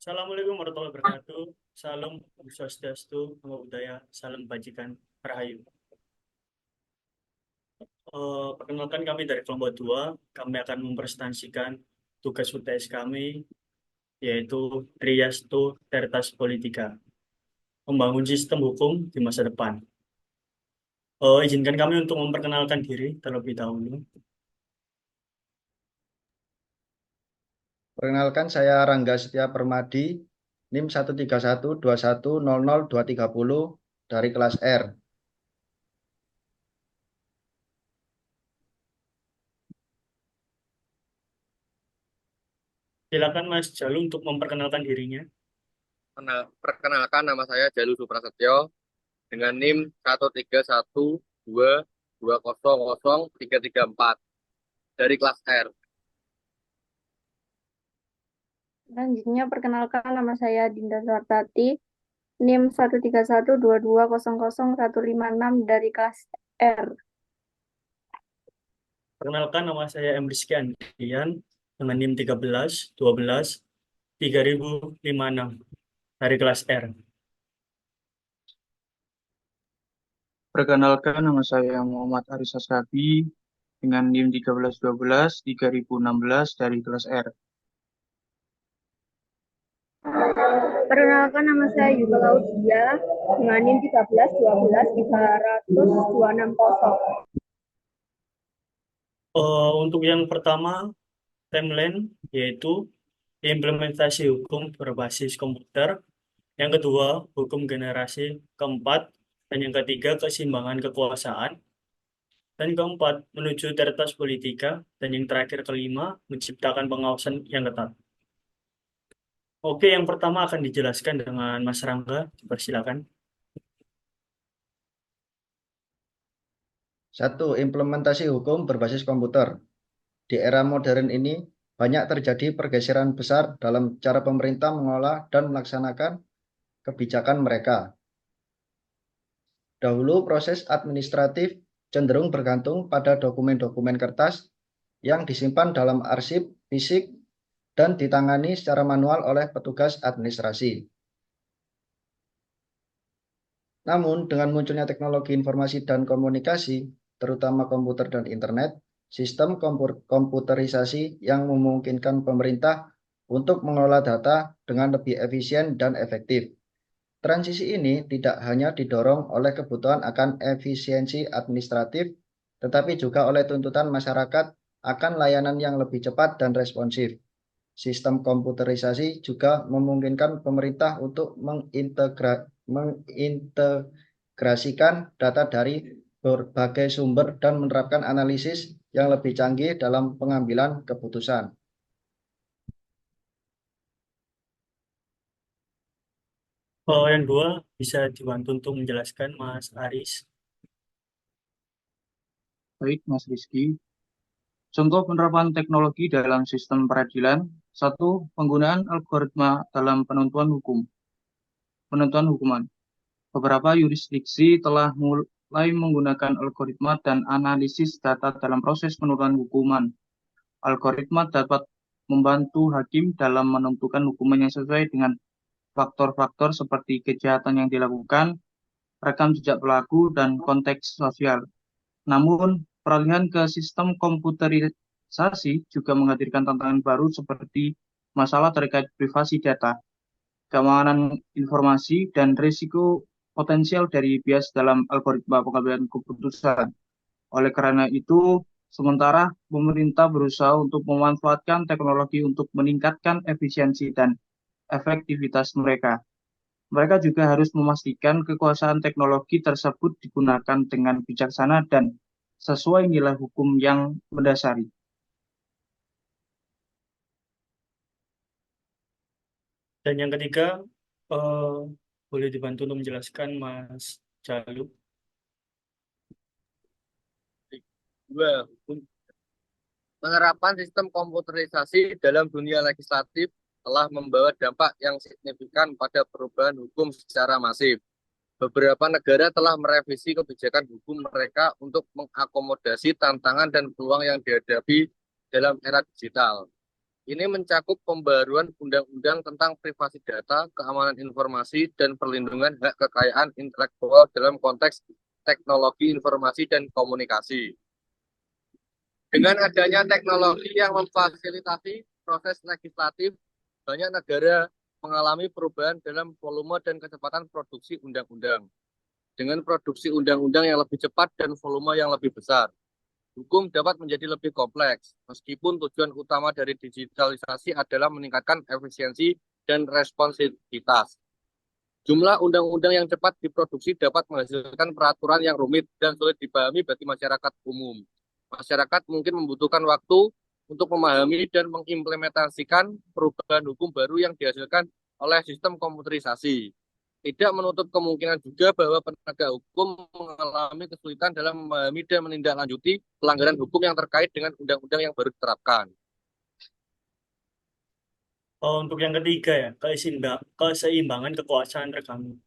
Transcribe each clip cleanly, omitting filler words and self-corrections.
Assalamualaikum warahmatullahi wabarakatuh. Salam Om Swastiastu, Namo Buddhaya, salam bajikan, Rahayu. Perkenalkan kami dari kelompok 2, kami akan mempresentasikan tugas UTS kami, yaitu Triasto Tertas Politika, membangun sistem hukum di masa depan. Izinkan kami untuk memperkenalkan diri terlebih dahulu. Perkenalkan, saya Rangga Setia Permadi, NIM 13121000230 dari kelas R. Silakan Mas Jalu untuk memperkenalkan dirinya. Perkenalkan, nama saya Jalu Suprasetyo dengan NIM 13122000334 dari kelas R. Selanjutnya, perkenalkan nama saya Dinda Sartati, NIM 13122000156 dari kelas R. Perkenalkan, nama saya M. Rizky Andrian dengan NIM 13123056 dari kelas R. Perkenalkan, nama saya Muhammad Aris Asrabi dengan NIM 1312-3016 dari kelas R. Perkenalkan, nama saya Yuka Laudia dengan NIM 13123000260. Untuk yang pertama, timeline, yaitu implementasi hukum berbasis komputer. Yang kedua, hukum generasi keempat. Dan yang ketiga, keseimbangan kekuasaan. Dan keempat, menuju Tertas Politika. Dan yang terakhir, kelima, menciptakan pengawasan yang ketat. Oke, yang pertama akan dijelaskan dengan Mas Rangga. Persilakan. 1. Implementasi hukum berbasis komputer. Di era modern ini, banyak terjadi pergeseran besar dalam cara pemerintah mengelola dan melaksanakan kebijakan mereka. Dahulu, proses administratif cenderung bergantung pada dokumen-dokumen kertas yang disimpan dalam arsip fisik dan ditangani secara manual oleh petugas administrasi. Namun, dengan munculnya teknologi informasi dan komunikasi, terutama komputer dan internet, sistem komputerisasi yang memungkinkan pemerintah untuk mengelola data dengan lebih efisien dan efektif. Transisi ini tidak hanya didorong oleh kebutuhan akan efisiensi administratif, tetapi juga oleh tuntutan masyarakat akan layanan yang lebih cepat dan responsif. Sistem komputerisasi juga memungkinkan pemerintah untuk mengintegrasikan data dari berbagai sumber dan menerapkan analisis yang lebih canggih dalam pengambilan keputusan. Yang dua, bisa dibantu untuk menjelaskan Mas Aris. Baik, Mas Rizky. Contoh penerapan teknologi dalam sistem peradilan. 1. Penggunaan algoritma dalam penentuan hukuman. Beberapa yurisdiksi telah mulai menggunakan algoritma dan analisis data dalam proses penentuan hukuman. Algoritma dapat membantu hakim dalam menentukan hukuman yang sesuai dengan faktor-faktor seperti kejahatan yang dilakukan, rekam jejak pelaku, dan konteks sosial. Namun, peralihan ke sistem komputerisasi juga menghadirkan tantangan baru seperti masalah terkait privasi data, keamanan informasi, dan risiko potensial dari bias dalam algoritma pengambilan keputusan. Oleh karena itu, sementara pemerintah berusaha untuk memanfaatkan teknologi untuk meningkatkan efisiensi dan efektivitas mereka. Mereka juga harus memastikan kekuasaan teknologi tersebut digunakan dengan bijaksana dan sesuai nilai hukum yang mendasari. Dan yang ketiga, eh, boleh dibantu untuk menjelaskan Mas Jalu. 2. Penerapan sistem komputerisasi dalam dunia legislatif telah membawa dampak yang signifikan pada perubahan hukum secara masif. Beberapa negara telah merevisi kebijakan hukum mereka untuk mengakomodasi tantangan dan peluang yang dihadapi dalam era digital. Ini mencakup pembaruan undang-undang tentang privasi data, keamanan informasi, dan perlindungan hak kekayaan intelektual dalam konteks teknologi informasi dan komunikasi. Dengan adanya teknologi yang memfasilitasi proses legislatif, banyak negara mengalami perubahan dalam volume dan kecepatan produksi undang-undang. Dengan produksi undang-undang yang lebih cepat dan volume yang lebih besar, hukum dapat menjadi lebih kompleks, meskipun tujuan utama dari digitalisasi adalah meningkatkan efisiensi dan responsivitas. Jumlah undang-undang yang cepat diproduksi dapat menghasilkan peraturan yang rumit dan sulit dipahami bagi masyarakat umum. Masyarakat mungkin membutuhkan waktu untuk memahami dan mengimplementasikan perubahan hukum baru yang dihasilkan oleh sistem komputerisasi. Tidak menutup kemungkinan juga bahwa penegak hukum mengalami kesulitan dalam memahami dan menindaklanjuti pelanggaran hukum yang terkait dengan undang-undang yang baru diterapkan. Untuk yang ketiga ya, keseimbangan kekuasaan terganggu.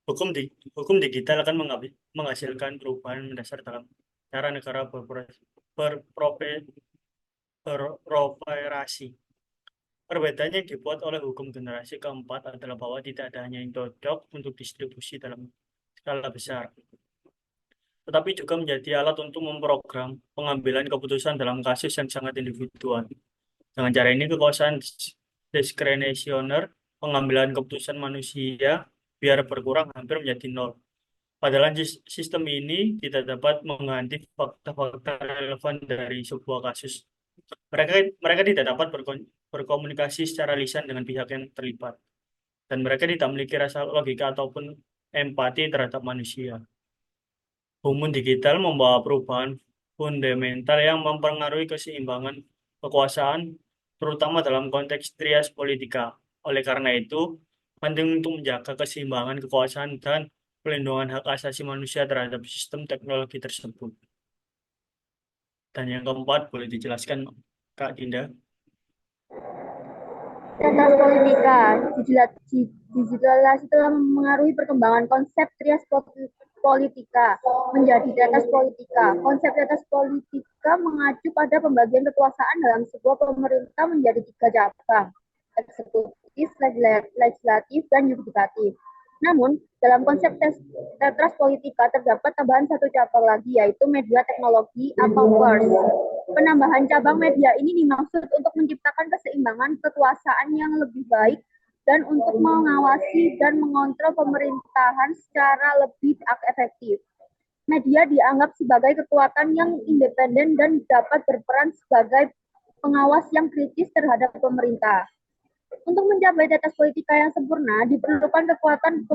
Hukum digital akan menghasilkan perubahan mendasar dalam cara negara beroperasi. Perbedaannya yang dibuat oleh hukum generasi keempat adalah bahwa tidak ada hanya yang cocok untuk distribusi dalam skala besar, tetapi juga menjadi alat untuk memprogram pengambilan keputusan dalam kasus yang sangat individual. Dengan cara ini, kekuasaan diskresioner pengambilan keputusan manusia biar berkurang hampir menjadi nol. Padahal sistem ini tidak dapat mengganti fakta-fakta relevan dari sebuah kasus. Mereka tidak dapat berkomunikasi secara lisan dengan pihak yang terlibat, dan mereka tidak memiliki rasa logika ataupun empati terhadap manusia. Hukum digital membawa perubahan fundamental yang mempengaruhi keseimbangan kekuasaan, terutama dalam konteks trias politika. Oleh karena itu, penting untuk menjaga keseimbangan kekuasaan dan pelindungan hak asasi manusia terhadap sistem teknologi tersebut. Dan yang keempat, boleh dijelaskan, Kak Dinda? Tetas politika, digitalisasi telah mengaruhi perkembangan konsep trias politika menjadi tetas politika. Konsep tetas politika mengacu pada pembagian kekuasaan dalam sebuah pemerintah menjadi 3 cabang, eksekutif, legislatif, dan yudikatif. Namun, dalam konsep tetras politika terdapat tambahan 1 cabang lagi, yaitu media teknologi atau pers. Penambahan cabang media ini dimaksud untuk menciptakan keseimbangan kekuasaan yang lebih baik dan untuk mengawasi dan mengontrol pemerintahan secara lebih efektif. Media dianggap sebagai kekuatan yang independen dan dapat berperan sebagai pengawas yang kritis terhadap pemerintah. Untuk mencapai tetas politika yang sempurna, diperlukan kekuatan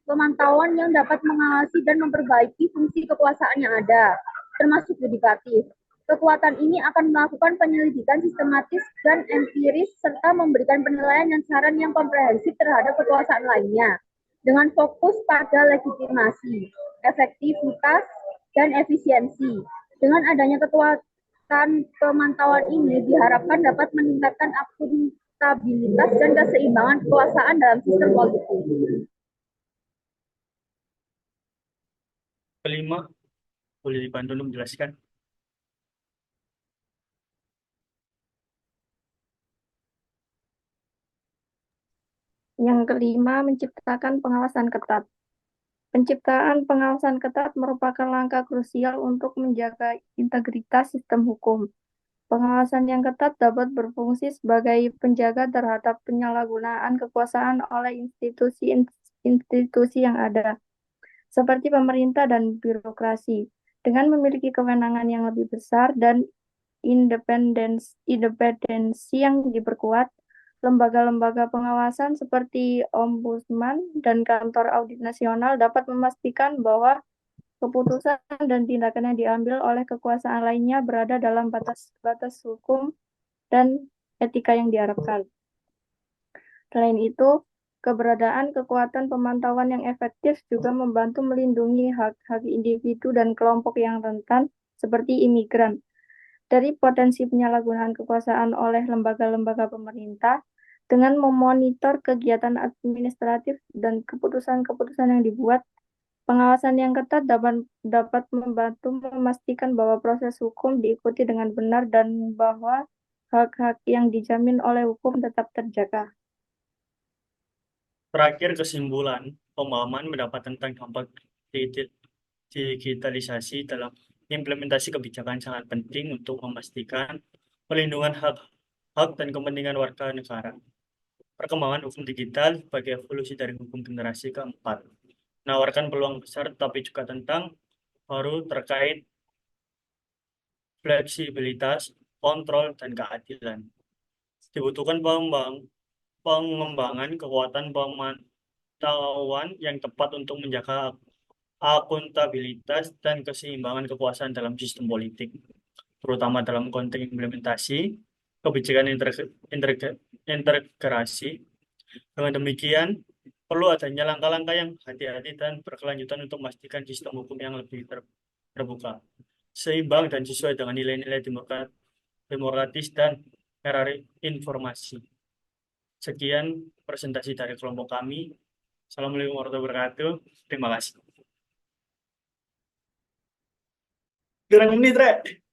pemantauan yang dapat mengawasi dan memperbaiki fungsi kekuasaan yang ada, termasuk yudikatif. Kekuatan ini akan melakukan penyelidikan sistematis dan empiris serta memberikan penilaian dan saran yang komprehensif terhadap kekuasaan lainnya, dengan fokus pada legitimasi, efektivitas, dan efisiensi. Dengan adanya kekuatan pemantauan ini diharapkan dapat meningkatkan akuntabilitas dan keseimbangan kekuasaan dalam sistem politik. Kelima, boleh dibantu untuk menjelaskan? Yang kelima, menciptakan pengawasan ketat. Penciptaan pengawasan ketat merupakan langkah krusial untuk menjaga integritas sistem hukum. Pengawasan yang ketat dapat berfungsi sebagai penjaga terhadap penyalahgunaan kekuasaan oleh institusi yang ada, seperti pemerintah dan birokrasi. Dengan memiliki kewenangan yang lebih besar dan independensi yang diperkuat, lembaga-lembaga pengawasan seperti Ombudsman dan Kantor Audit Nasional dapat memastikan bahwa keputusan dan tindakan yang diambil oleh kekuasaan lainnya berada dalam batas hukum dan etika yang diharapkan. Selain itu, keberadaan kekuatan pemantauan yang efektif juga membantu melindungi hak-hak individu dan kelompok yang rentan seperti imigran dari potensi penyalahgunaan kekuasaan oleh lembaga-lembaga pemerintah. Dengan memonitor kegiatan administratif dan keputusan-keputusan yang dibuat, pengawasan yang ketat dapat membantu memastikan bahwa proses hukum diikuti dengan benar dan bahwa hak-hak yang dijamin oleh hukum tetap terjaga. Terakhir, kesimpulan, pemahaman mendapat tentang dampak digitalisasi dalam implementasi kebijakan sangat penting untuk memastikan pelindungan hak dan kepentingan warga negara. Perkembangan hukum digital sebagai evolusi dari hukum generasi keempat menawarkan peluang besar, tetapi juga tentang baru terkait fleksibilitas, kontrol, dan keadilan. Dibutuhkan pengembangan kekuatan pemantauan yang tepat untuk menjaga akuntabilitas dan keseimbangan kekuasaan dalam sistem politik, terutama dalam konteks implementasi kebijakan integrasi. Dengan demikian, perlu adanya langkah-langkah yang hati-hati dan berkelanjutan untuk memastikan sistem hukum yang lebih terbuka, seimbang, dan sesuai dengan nilai-nilai demokratis dan era informasi. Sekian presentasi dari kelompok kami. Assalamualaikum warahmatullahi wabarakatuh. Terima kasih. Gerang menit, Rek.